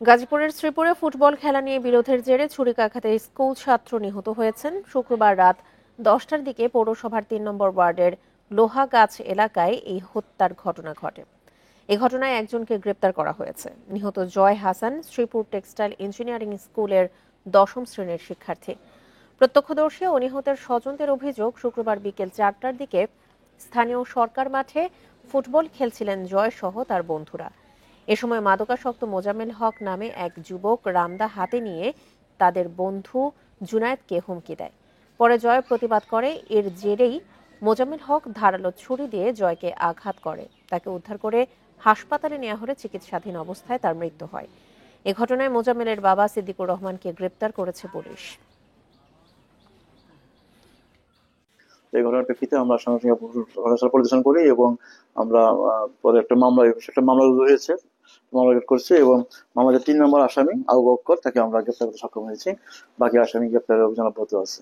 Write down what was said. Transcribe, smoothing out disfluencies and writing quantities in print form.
গাজীপুরের শ্রীপুরে ফুটবল খেলা নিয়ে বিরোধের জেরে ছুরিকাঘাতে স্কুল ছাত্র নিহত হয়েছেন। শুক্রবার রাত 10টার দিকে পৌরসভার 3 নম্বর ওয়ার্ডের লোহাগাছ এলাকায় এই হত্যার ঘটনা ঘটে। এ ঘটনায় একজনকে গ্রেপ্তার করা হয়েছে। নিহত জয় হাসান শ্রীপুর টেক্সটাইল ইঞ্জিনিয়ারিং স্কুলের 10ম শ্রেণীর শিক্ষার্থী। প্রত্যক্ষদর্শী ও নিহতের স্বজনদের অভিযোগ, শুক্রবার বিকেল 4টার দিকে স্থানীয় সরকার মাঠে ফুটবল খেলছিলেন জয় সহ তার বন্ধুরা। এ সময় মাদকাসক্ত মোজাম্মেল হক নামে এক যুবক রামদা হাতে নিয়ে তাদের বন্ধু জুনায়েদকে হুমকি দেয়। পরে জয় প্রতিবাদ করে। এর জেরেই মোজাম্মেল হক ধারালো ছুরি দিয়ে জয়কে আঘাত করে। তাকে উদ্ধার করে হাসপাতালে নেওয়া হলে চিকিৎসাধীন অবস্থায় তার মৃত্যু হয়। এ ঘটনায় মোজাম্মেলের বাবা সিদ্দিকুর রহমানকে গ্রেপ্তার করেছে পুলিশ। এই ঘটনার প্রেক্ষিতে আমরা সঙ্গে সঙ্গে ঘটনাস্থল পরিদর্শন করি এবং আমরা পরে একটা মামলা রুজু হয়েছে, মামলা করছি এবং মামলার 3 নম্বর আসামি আবু বক্কর তাকে আমরা গ্রেপ্তার করতে সক্ষম হয়েছি। বাকি আসামি গ্রেপ্তারের অভিযান অব্যাহত আছে।